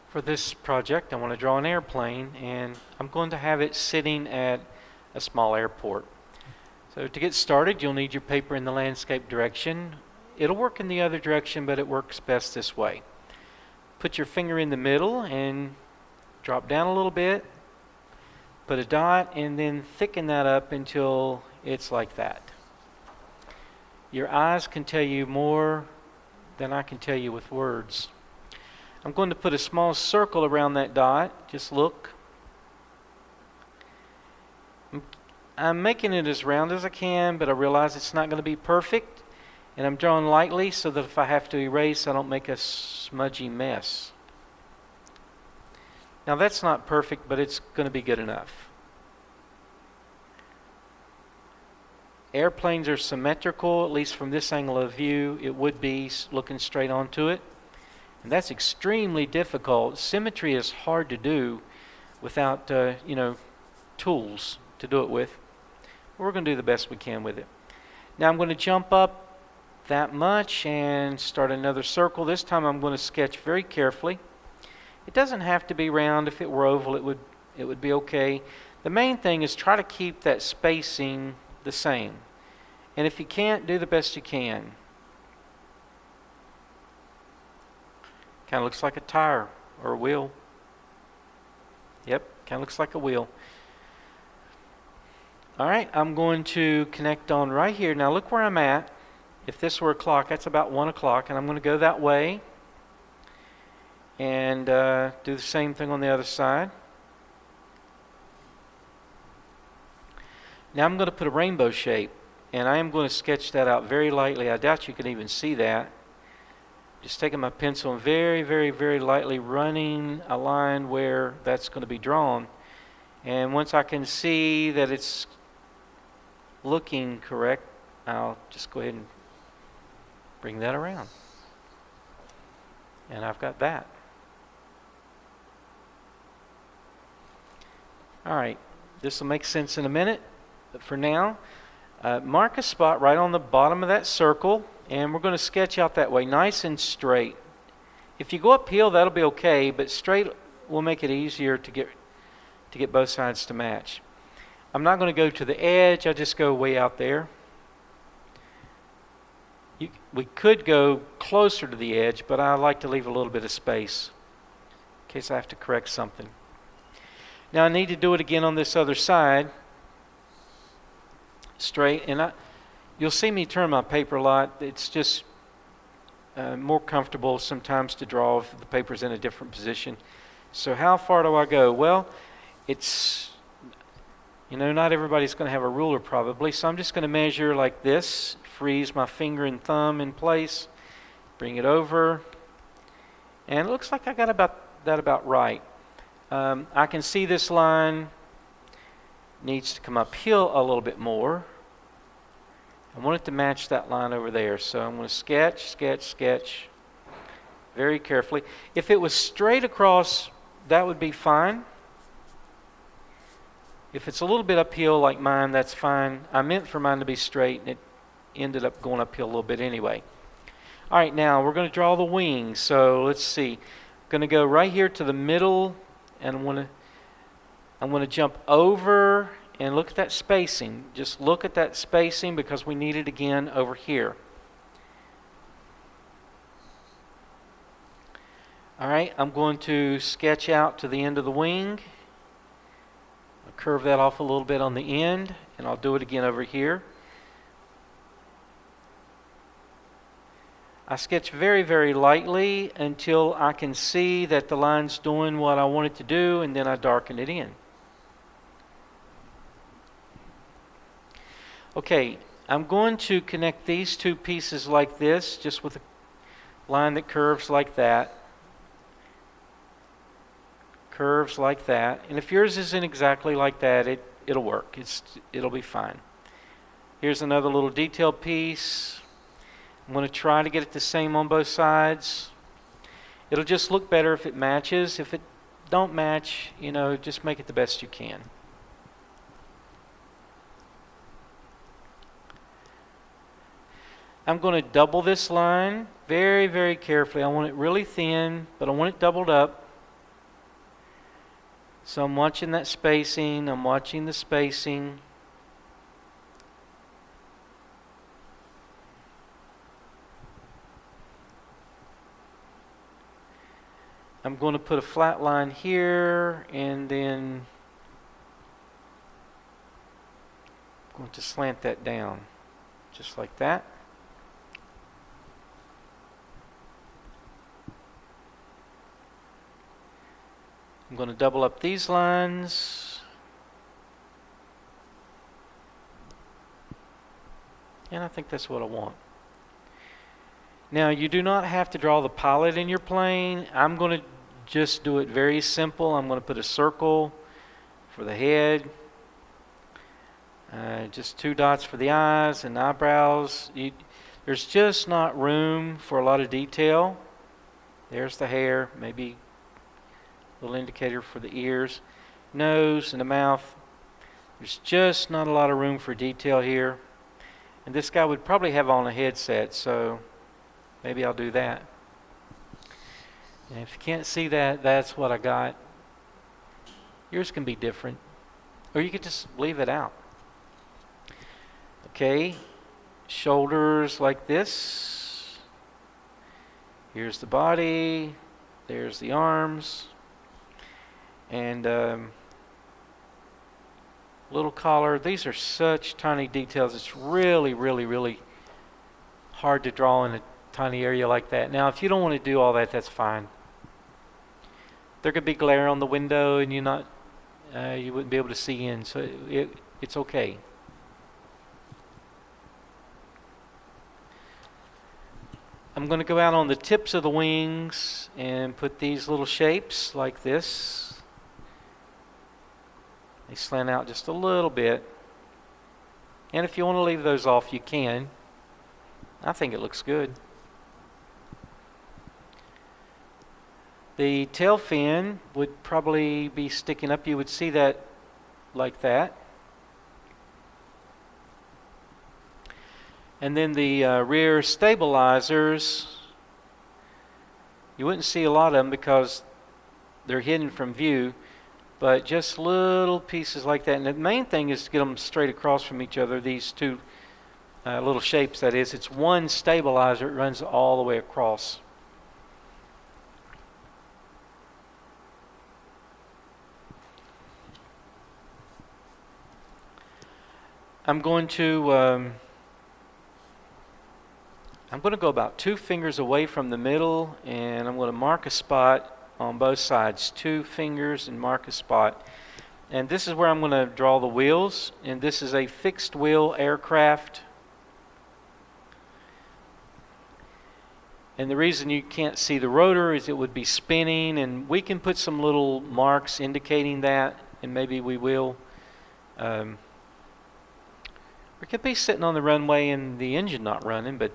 For this project, I want to draw an airplane, and I'm going to have it sitting at a small airport. So to get started, you'll need your paper in the landscape direction. It'll work in the other direction, but it works best this way. Put your finger in the middle and drop down a little bit. Put a dot and then thicken that up until it's like that. Your eyes can tell you more than I can tell you with words. I'm going to put a small circle around that dot. Just look. I'm making it as round as I can, but I realize it's not going to be perfect. And I'm drawing lightly so that if I have to erase, I don't make a smudgy mess. Now that's not perfect, but it's going to be good enough. Airplanes are symmetrical, at least from this angle of view. It would be looking straight onto it. And that's extremely difficult. Symmetry is hard to do without, tools to do it with. We're going to do the best we can with it. Now I'm going to jump up that much and start another circle. This time I'm going to sketch very carefully. It doesn't have to be round. If it were oval, it would be okay. The main thing is try to keep that spacing the same. And if you can't, do the best you can. Kind of looks like a tire or a wheel. Yep, kind of looks like a wheel. All right, I'm going to connect on right here. Now look where I'm at. If this were a clock, that's about 1 o'clock, and I'm going to go that way and do the same thing on the other side. Now I'm going to put a rainbow shape, and I am going to sketch that out very lightly. I doubt you can even see that. Just taking my pencil and very, very, very lightly running a line where that's going to be drawn. And once I can see that it's looking correct, I'll just go ahead and bring that around. And I've got that. All right, this will make sense in a minute. But for now, mark a spot right on the bottom of that circle. And we're going to sketch out that way, nice and straight. If you go uphill, that'll be okay, but straight will make it easier to get both sides to match. I'm not going to go to the edge. I just go way out there. We could go closer to the edge, but I like to leave a little bit of space in case I have to correct something. Now I need to do it again on this other side, straight, and you'll see me turn my paper a lot. It's just more comfortable sometimes to draw if the paper's in a different position. So how far do I go? Well, it's, not everybody's going to have a ruler probably, so I'm just going to measure like this, freeze my finger and thumb in place, bring it over, and it looks like I got that about right. I can see this line needs to come uphill a little bit more. I want it to match that line over there, so I'm going to sketch, sketch, sketch very carefully. If it was straight across, that would be fine. If it's a little bit uphill like mine, that's fine. I meant for mine to be straight, and it ended up going uphill a little bit anyway. All right, now we're going to draw the wings. So let's see. I'm going to go right here to the middle, and I'm going to jump over. And look at that spacing. Just look at that spacing because we need it again over here. All right, I'm going to sketch out to the end of the wing. I'll curve that off a little bit on the end, and I'll do it again over here. I sketch very, very lightly until I can see that the line's doing what I want it to do, and then I darken it in. Okay, I'm going to connect these two pieces like this, just with a line that curves like that. Curves like that. And if yours isn't exactly like that, it'll work. It'll be fine. Here's another little detail piece. I'm going to try to get it the same on both sides. It'll just look better if it matches. If it don't match, just make it the best you can. I'm going to double this line very, very carefully. I want it really thin, but I want it doubled up. So I'm watching that spacing, I'm watching the spacing. I'm going to put a flat line here, and then I'm going to slant that down, just like that. I'm going to double up these lines. And I think that's what I want. Now, you do not have to draw the pilot in your plane. I'm going to just do it very simple. I'm going to put a circle for the head. Just 2 dots for the eyes and eyebrows. There's just not room for a lot of detail. There's the hair, maybe a little indicator for the ears, nose, and the mouth. There's just not a lot of room for detail here. And this guy would probably have on a headset, so maybe I'll do that. And if you can't see that, that's what I got. Yours can be different. Or you could just leave it out. Okay, shoulders like this. Here's the body. There's the arms. And little collar. These are such tiny details. It's really, really, really hard to draw in a tiny area like that. Now, if you don't want to do all that, that's fine. There could be glare on the window, and you wouldn't be able to see in, so it's okay. I'm going to go out on the tips of the wings and put these little shapes like this. They slant out just a little bit. And if you want to leave those off, you can. I think it looks good. The tail fin would probably be sticking up. You would see that like that. And then the rear stabilizers, you wouldn't see a lot of them because they're hidden from view, but just little pieces like that. And the main thing is to get them straight across from each other, these 2 little shapes, that is. It's one stabilizer. It runs all the way across. I'm going to go about 2 fingers away from the middle, and I'm going to mark a spot on both sides. 2 fingers and mark a spot. And this is where I'm going to draw the wheels. And this is a fixed wheel aircraft. And the reason you can't see the rotor is it would be spinning, and we can put some little marks indicating that, and maybe we will. We could be sitting on the runway and the engine not running, but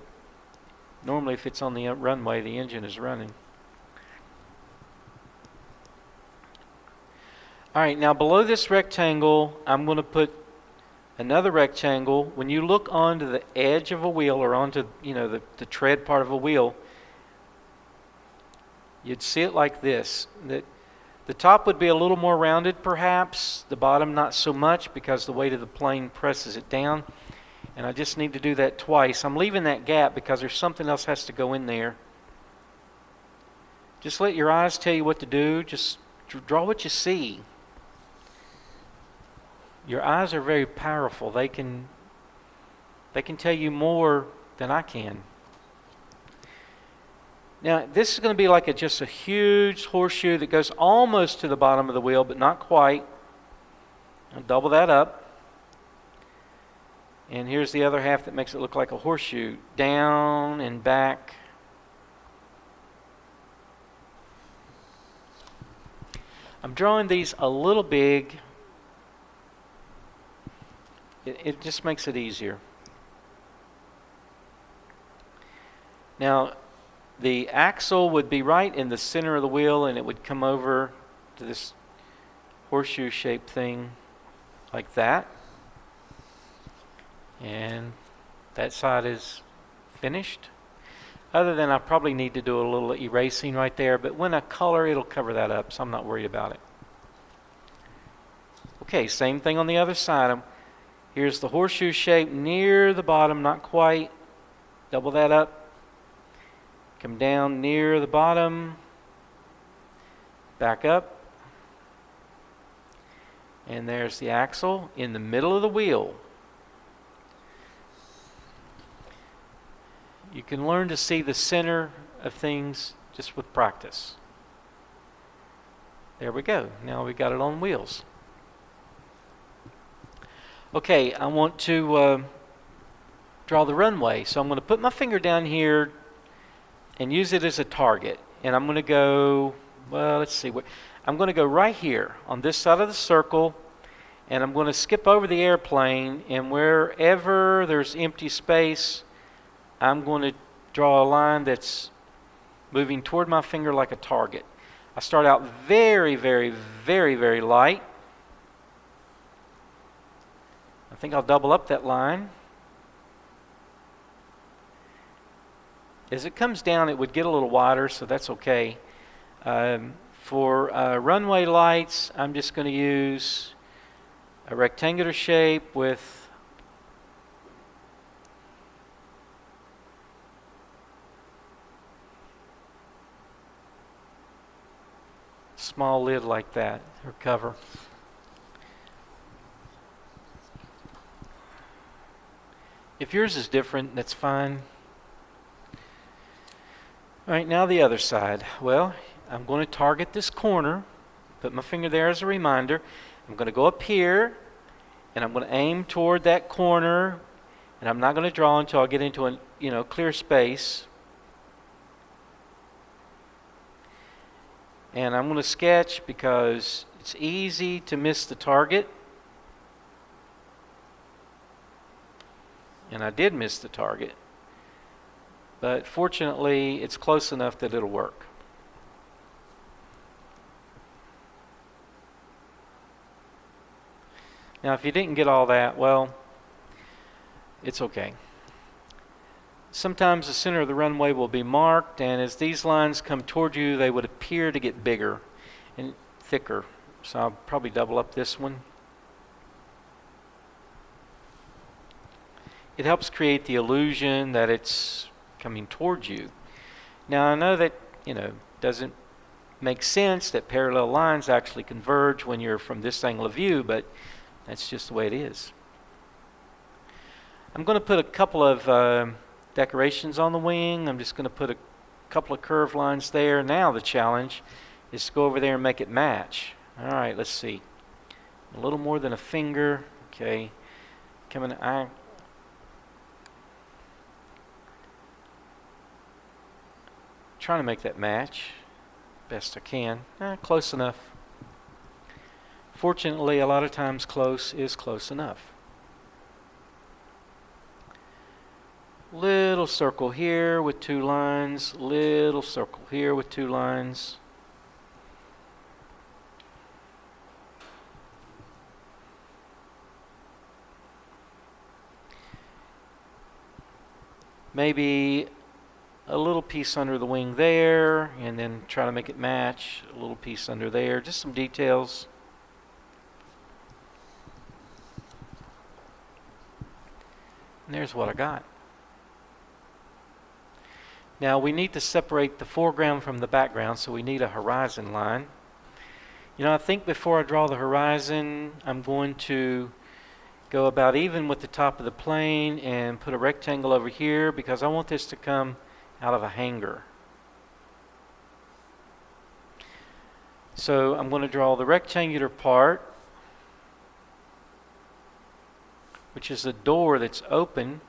normally if it's on the runway, the engine is running. All right, now below this rectangle, I'm going to put another rectangle. When you look onto the edge of a wheel, or onto the tread part of a wheel, you'd see it like this. The top would be a little more rounded perhaps, the bottom not so much because the weight of the plane presses it down. And I just need to do that twice. I'm leaving that gap because there's something else has to go in there. Just let your eyes tell you what to do. Just draw what you see. Your eyes are very powerful. They can tell you more than I can. Now, this is going to be like just a huge horseshoe that goes almost to the bottom of the wheel, but not quite. I'll double that up. And here's the other half that makes it look like a horseshoe. Down and back. I'm drawing these a little big. It just makes it easier. Now, the axle would be right in the center of the wheel, and it would come over to this horseshoe-shaped thing like that. And that side is finished. Other than I probably need to do a little erasing right there, but when I color, it'll cover that up, so I'm not worried about it. Okay, same thing on the other side. Here's the horseshoe shape near the bottom, not quite. Double that up. Come down near the bottom. Back up. And there's the axle in the middle of the wheel. You can learn to see the center of things just with practice. There we go. Now we've got it on wheels. Okay, I want to draw the runway. So I'm going to put my finger down here and use it as a target. And I'm going to go, well, let's see. I'm going to go right here on this side of the circle. And I'm going to skip over the airplane. And wherever there's empty space, I'm going to draw a line that's moving toward my finger like a target. I start out very, very, very, very light. I think I'll double up that line. As it comes down, it would get a little wider, so that's okay. For runway lights, I'm just going to use a rectangular shape with small lid like that, or cover. If yours is different, that's fine. All right, now the other side. Well, I'm going to target this corner, put my finger there as a reminder. I'm going to go up here, and I'm going to aim toward that corner, and I'm not going to draw until I get into a clear space. And I'm going to sketch because it's easy to miss the target. And I did miss the target. But fortunately, it's close enough that it'll work. Now, if you didn't get all that, well, it's okay. Sometimes the center of the runway will be marked, and as these lines come toward you, they would appear to get bigger and thicker. So I'll probably double up this one. It helps create the illusion that it's coming towards you. Now I know that, doesn't make sense that parallel lines actually converge when you're from this angle of view, but that's just the way it is. I'm going to put a couple of decorations on the wing. I'm just going to put a couple of curved lines there. Now the challenge is to go over there and make it match. All right, let's see. A little more than a finger. Okay. Trying to make that match best I can. Close enough. Fortunately, a lot of times close is close enough. Little circle here with 2 lines. Little circle here with 2 lines. Maybe a little piece under the wing there, and then try to make it match. A little piece under there. Just some details. And there's what I got. Now we need to separate the foreground from the background, so we need a horizon line. I think before I draw the horizon, I'm going to go about even with the top of the plane and put a rectangle over here because I want this to come out of a hanger. So I'm going to draw the rectangular part, which is the door that's open.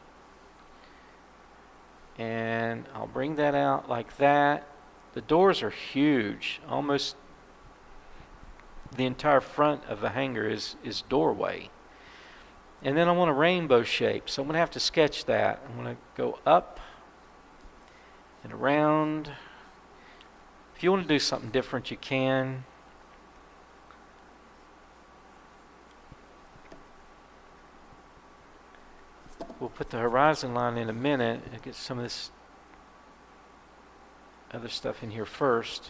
And I'll bring that out like that. The doors are huge. Almost the entire front of the hangar is doorway. And then I want a rainbow shape. So I'm going to have to sketch that. I'm going to go up and around. If you want to do something different, you can. We'll put the horizon line in a minute and get some of this other stuff in here first.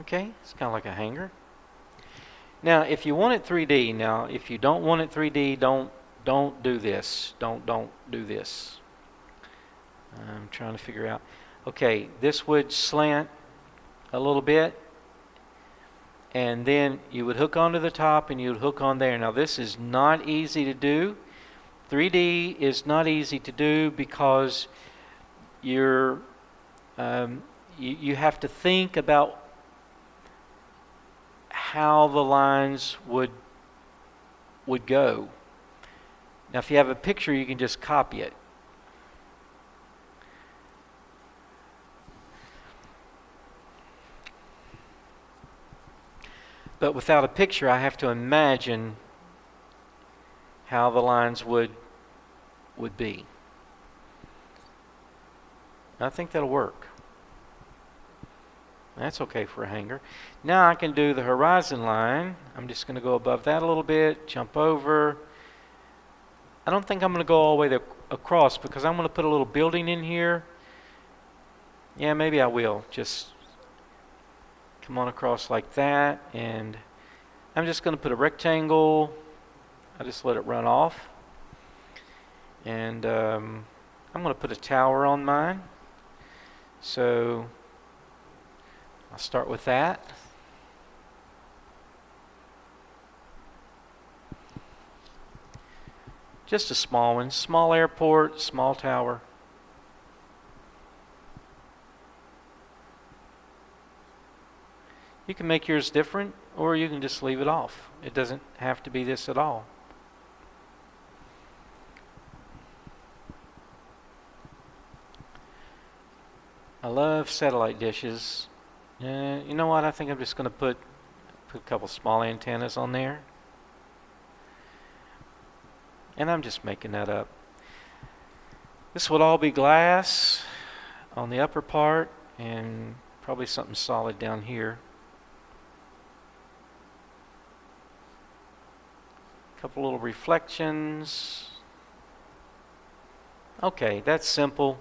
Okay, it's kind of like a hanger. Now, if you want it 3D, now if you don't want it 3D, don't do this. Don't do this. I'm trying to figure out. Okay, this would slant a little bit, and then you would hook onto the top and you would hook on there. Now this is not easy to do. 3D is not easy to do because you have to think about how the lines would go. Now if you have a picture, you can just copy it. But without a picture, I have to imagine how the lines would be. I think that'll work. That's okay for a hanger. Now I can do the horizon line. I'm just going to go above that a little bit, jump over. I don't think I'm going to go all the way across because I'm going to put a little building in here. Yeah, maybe I will. Just come on across like that, and I'm just going to put a rectangle. I just let it run off, and I'm going to put a tower on mine. So I'll start with that. Just a small one, small airport, small tower. You can make yours different, or you can just leave it off. It doesn't have to be this at all. I love satellite dishes. You know what? I think I'm just going to put a couple small antennas on there. And I'm just making that up. This would all be glass on the upper part and probably something solid down here. Couple little reflections. Okay, that's simple.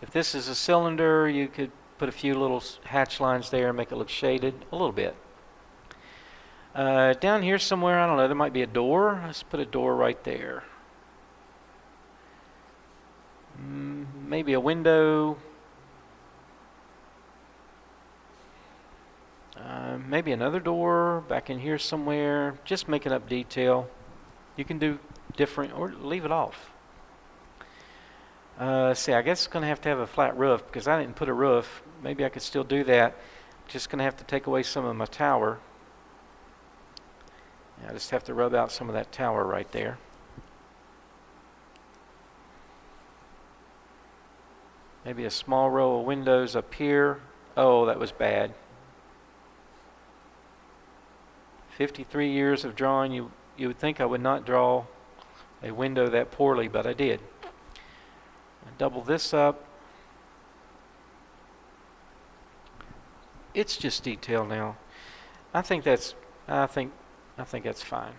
If this is a cylinder, you could put a few little hatch lines there and make it look shaded a little bit. Down here somewhere, I don't know, there might be a door. Let's put a door right there. Maybe a window. Maybe another door back in here somewhere. Just making up detail. You can do different or leave it off. See, I guess it's going to have a flat roof because I didn't put a roof. Maybe I could still do that. Just going to have to take away some of my tower. I just have to rub out some of that tower right there. Maybe a small row of windows up here. Oh, that was bad. 53 years of drawing, you would think I would not draw a window that poorly, but I did. I double this up. It's just detail now. I think that's fine.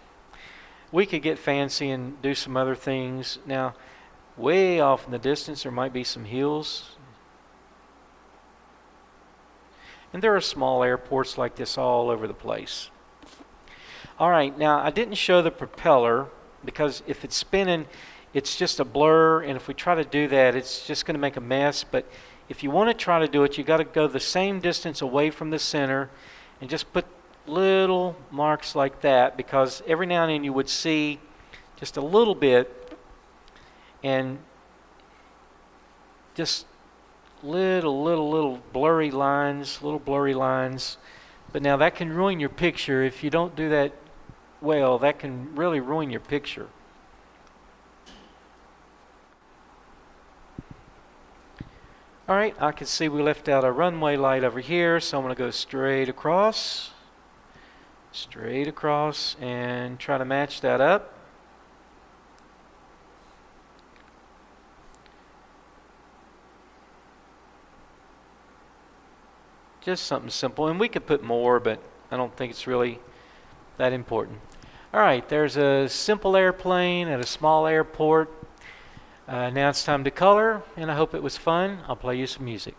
We could get fancy and do some other things. Now, way off in the distance, there might be some hills. And there are small airports like this all over the place. All right, now I didn't show the propeller because if it's spinning, it's just a blur, and if we try to do that, it's just going to make a mess. But if you want to try to do it, you got to go the same distance away from the center and just put little marks like that, because every now and then you would see just a little bit and just little blurry lines, But now that can ruin your picture. If you don't do that well, that can really ruin your picture. All right, I can see we left out a runway light over here, so I'm going to go straight across, and try to match that up. Just something simple, and we could put more, but I don't think it's really that important. All right, there's a simple airplane at a small airport. Now it's time to color, and I hope it was fun. I'll play you some music.